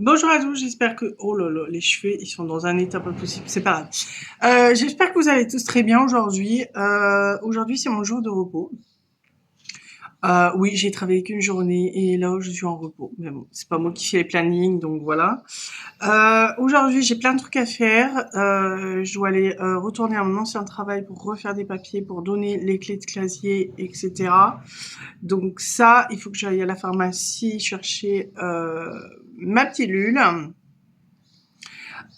Bonjour à tous, j'espère que... Oh là là, les cheveux, ils sont dans un état pas possible, c'est pas grave. J'espère que vous allez tous très bien aujourd'hui. Aujourd'hui, c'est mon jour de repos. Oui, j'ai travaillé qu'une journée et là, je suis en repos. Mais bon, c'est pas moi qui fais les plannings, donc voilà. Aujourd'hui, j'ai plein de trucs à faire. Je dois aller retourner à mon ancien travail pour refaire des papiers, pour donner les clés de casier, etc. Donc ça, il faut que j'aille à la pharmacie chercher ma pilule.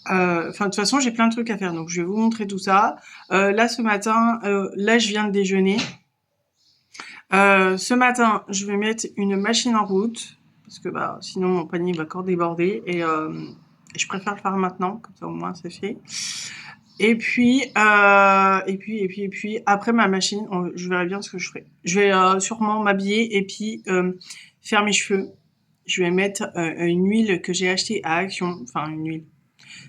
Enfin, de toute façon, j'ai plein de trucs à faire, donc je vais vous montrer tout ça. Là, ce matin, là, je viens de déjeuner. Ce matin, je vais mettre une machine en route parce que bah sinon mon panier va encore déborder et je préfère le faire maintenant, comme ça au moins c'est fait. Et puis après ma machine, je verrai bien ce que je ferai. Je vais sûrement m'habiller et puis faire mes cheveux. Je vais mettre une huile que j'ai achetée à Action, enfin une huile.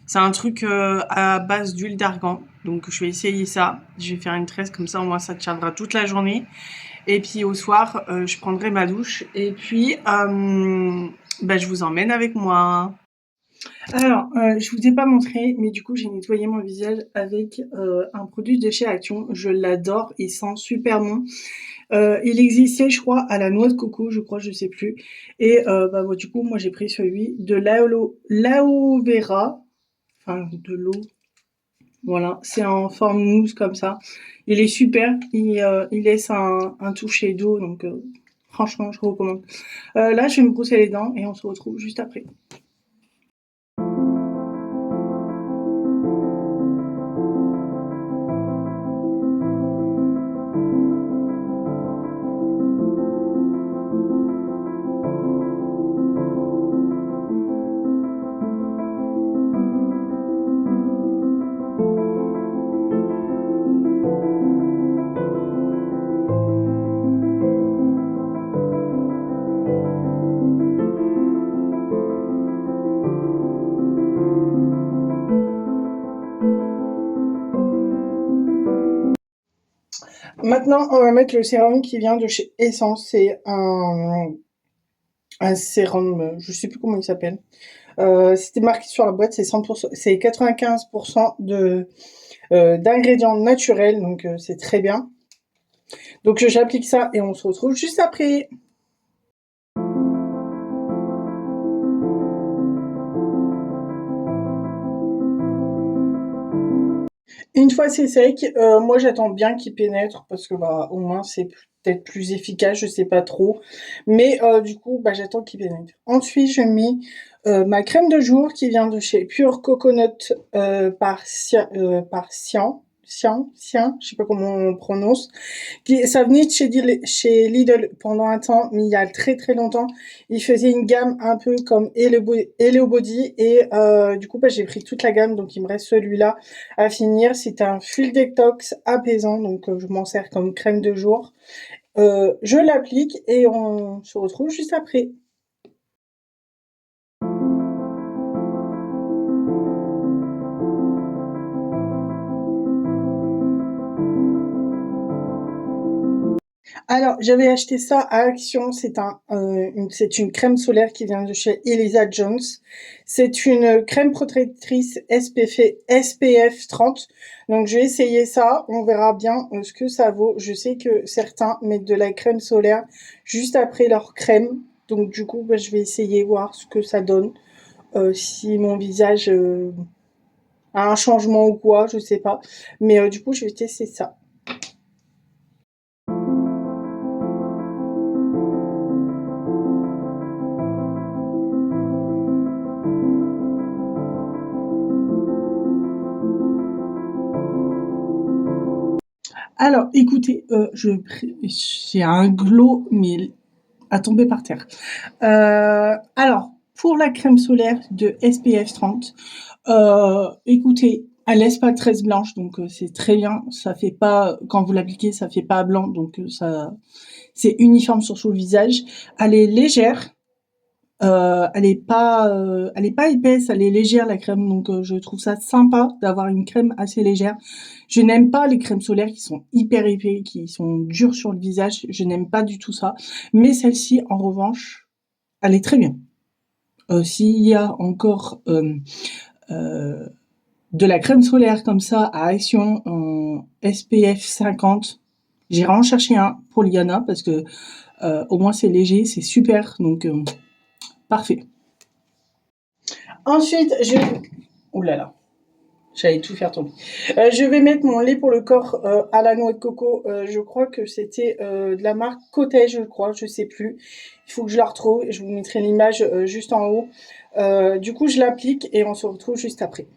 C'est un truc à base d'huile d'argan. Donc je vais essayer ça. Je vais faire une tresse comme ça, au moins ça tiendra toute la journée. Et puis au soir, je prendrai ma douche. Et puis, bah, je vous emmène avec moi. Alors, je vous ai pas montré, mais du coup, j'ai nettoyé mon visage avec un produit de chez Action. Je l'adore, il sent super bon. Il existait, je crois, à la noix de coco, je crois, je sais plus. Et bah, du coup, moi, j'ai pris celui de l'aloe vera, enfin de l'eau. Voilà, c'est en forme mousse comme ça. Il est super, il laisse un toucher d'eau, donc franchement, je recommande. Là, je vais me brosser les dents et on se retrouve juste après. Maintenant, on va mettre le sérum qui vient de chez Essence. C'est un sérum, je sais plus comment il s'appelle. C'était marqué sur la boîte, c'est 100%, c'est 95% d'ingrédients naturels, donc c'est très bien. Donc j'applique ça et on se retrouve juste après. Une fois c'est sec, moi j'attends bien qu'il pénètre parce que bah au moins c'est peut-être plus efficace, je sais pas trop. Mais du coup bah j'attends qu'il pénètre. Ensuite je mets ma crème de jour qui vient de chez Pure Coconut Sian, je sais pas comment on prononce. Ça venait de chez Lidl pendant un temps, mais il y a très très longtemps. Ils faisaient une gamme un peu comme Hello Body et du coup bah, j'ai pris toute la gamme, donc il me reste celui-là à finir. C'est un full détox apaisant, donc je m'en sers comme crème de jour. Je l'applique et on se retrouve juste après. Alors, j'avais acheté ça à Action. C'est une crème solaire qui vient de chez Elisa Jones. C'est une crème protectrice SPF 30. Donc, je vais essayer ça. On verra bien ce que ça vaut. Je sais que certains mettent de la crème solaire juste après leur crème. Donc, du coup, bah, je vais essayer voir ce que ça donne. Si mon visage a un changement ou quoi, je sais pas. Mais du coup, je vais tester ça. Alors, écoutez, j'ai un glow, mais à tomber par terre. Alors, pour la crème solaire de SPF 30, écoutez, elle laisse pas de traces blanches, donc c'est très bien. Ça fait pas, quand vous l'appliquez, ça fait pas blanc, donc c'est uniforme sur tout le visage. Elle est légère. Elle est pas épaisse, elle est légère la crème, donc je trouve ça sympa d'avoir une crème assez légère. Je n'aime pas les crèmes solaires qui sont hyper épais, qui sont dures sur le visage. Je n'aime pas du tout ça. Mais celle-ci, en revanche, elle est très bien. s'il y a encore de la crème solaire comme ça à Action en SPF 50, j'irai en chercher un pour Liana parce que au moins c'est léger, c'est super, donc parfait. Ensuite, oh là là, j'allais tout faire tomber. Je vais mettre mon lait pour le corps à la noix de coco. Je crois que c'était de la marque Cottage, je crois, je sais plus. Il faut que je la retrouve et je vous mettrai l'image juste en haut. Du coup, je l'applique et on se retrouve juste après.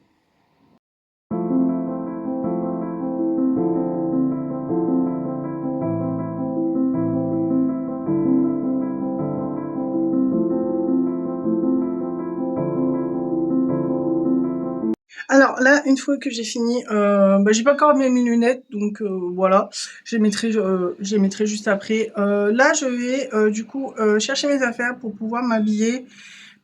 Alors là, une fois que j'ai fini, j'ai pas encore mis mes lunettes, donc voilà, je les mettrai juste après. Là, je vais du coup chercher mes affaires pour pouvoir m'habiller,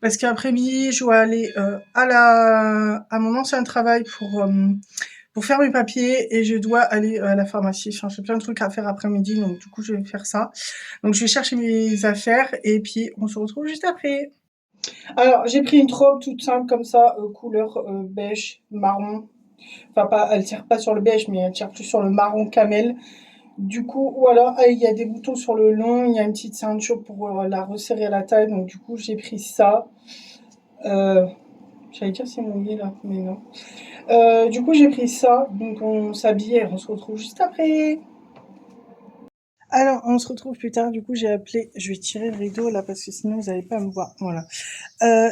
parce qu'après-midi, je dois aller à mon ancien travail pour faire mes papiers et je dois aller à la pharmacie. Enfin, j'ai plein de trucs à faire après-midi, donc du coup, je vais faire ça. Donc, je vais chercher mes affaires et puis on se retrouve juste après. Alors, j'ai pris une robe toute simple comme ça, couleur beige, marron. Enfin, pas, elle tire pas sur le beige, mais elle tire plus sur le marron camel. Du coup, voilà, il y a des boutons sur le long, il y a une petite ceinture pour la resserrer à la taille. Donc, du coup, j'ai pris ça. Euh, J'allais dire c'est mouillé là, mais non. Du coup, j'ai pris ça. Donc, on s'habille et on se retrouve juste après. Alors, on se retrouve plus tard. Du coup, j'ai appelé. Je vais tirer le rideau là parce que sinon vous n'allez pas me voir. Voilà.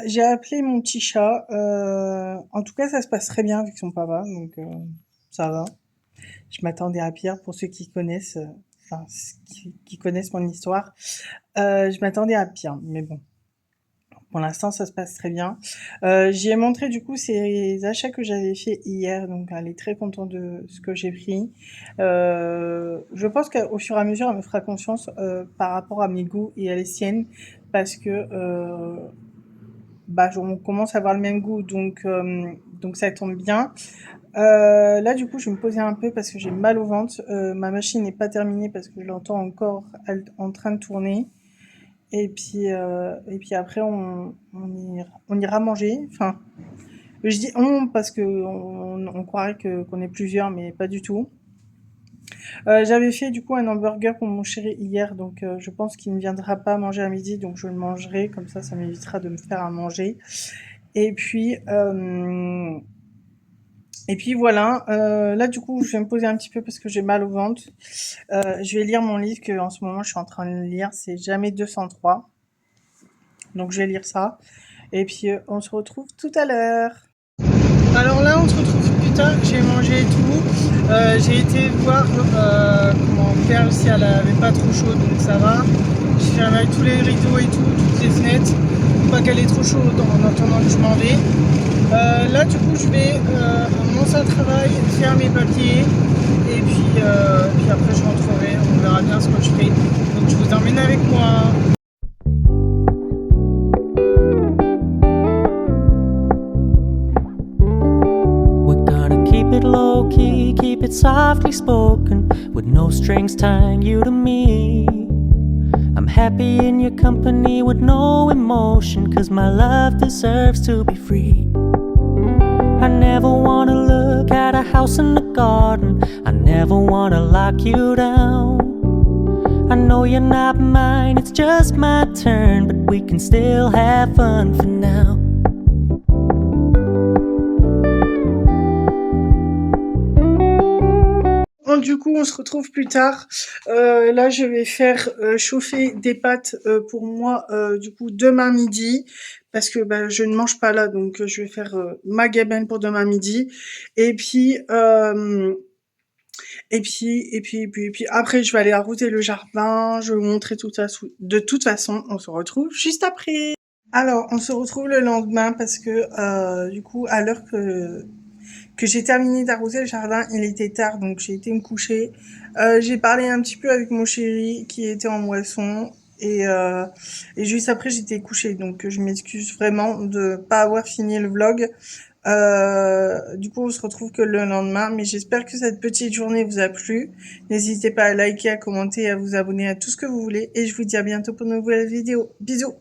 J'ai appelé mon petit chat. En tout cas, ça se passe très bien avec son papa, donc ça va. Je m'attendais à pire pour ceux qui connaissent, enfin, qui connaissent mon histoire. Je m'attendais à pire, mais bon. Pour l'instant, ça se passe très bien. J'y ai montré du coup ces achats que j'avais fait hier, donc elle est très contente de ce que j'ai pris. Je pense qu'au fur et à mesure, elle me fera confiance par rapport à mes goûts et à les siennes, parce que on commence à avoir le même goût, donc ça tombe bien. Là, du coup, je vais me poser un peu parce que j'ai mal au ventre. Ma machine n'est pas terminée parce que je l'entends encore en train de tourner. Et puis après, on ira manger. Enfin, je dis on parce que on croirait qu'on est plusieurs, mais pas du tout. J'avais fait du coup un hamburger pour mon chéri hier, donc je pense qu'il ne viendra pas manger à midi, donc je le mangerai. Comme ça m'évitera de me faire à manger. Et puis, euh, et puis voilà, là du coup je vais me poser un petit peu parce que j'ai mal au ventre. Je vais lire mon livre que en ce moment je suis en train de lire, c'est Jamais 203. Donc je vais lire ça. Et puis on se retrouve tout à l'heure. Alors là on se retrouve plus tard, j'ai mangé et tout. J'ai été voir comment faire si elle avait pas trop chaud, donc ça va. J'ai fermé tous les rideaux et tout, toutes les fenêtres. Pas qu'elle est trop chaude en attendant que je m'en vais. Là, du coup, je vais à mon ancien travail faire mes papiers et puis après, je rentrerai. On verra bien ce que je fais. Donc, je vous emmène avec moi. We're gonna keep it low key, keep it softly spoken, with no strings tying you to me. I'm happy in your company with no emotion, 'cause my love deserves to be free. I never wanna look at a house in the garden, I never wanna lock you down. I know you're not mine, it's just my turn, but we can still have fun for now. Bon, du coup, on se retrouve plus tard. Là, je vais faire chauffer des pâtes pour moi, du coup, demain midi, parce que je ne mange pas là, donc je vais faire ma gamelle pour demain midi. Et puis, et puis après, je vais aller arroser le jardin. Je vais vous montrer tout ça. De toute façon, on se retrouve juste après. Alors, on se retrouve le lendemain parce que du coup, à l'heure que j'ai terminé d'arroser le jardin, il était tard, donc j'ai été me coucher. J'ai parlé un petit peu avec mon chéri qui était en moisson. Et juste après, j'étais couchée. Donc, je m'excuse vraiment de pas avoir fini le vlog. Du coup, on se retrouve que le lendemain. Mais j'espère que cette petite journée vous a plu. N'hésitez pas à liker, à commenter, à vous abonner à tout ce que vous voulez. Et je vous dis à bientôt pour une nouvelle vidéo. Bisous!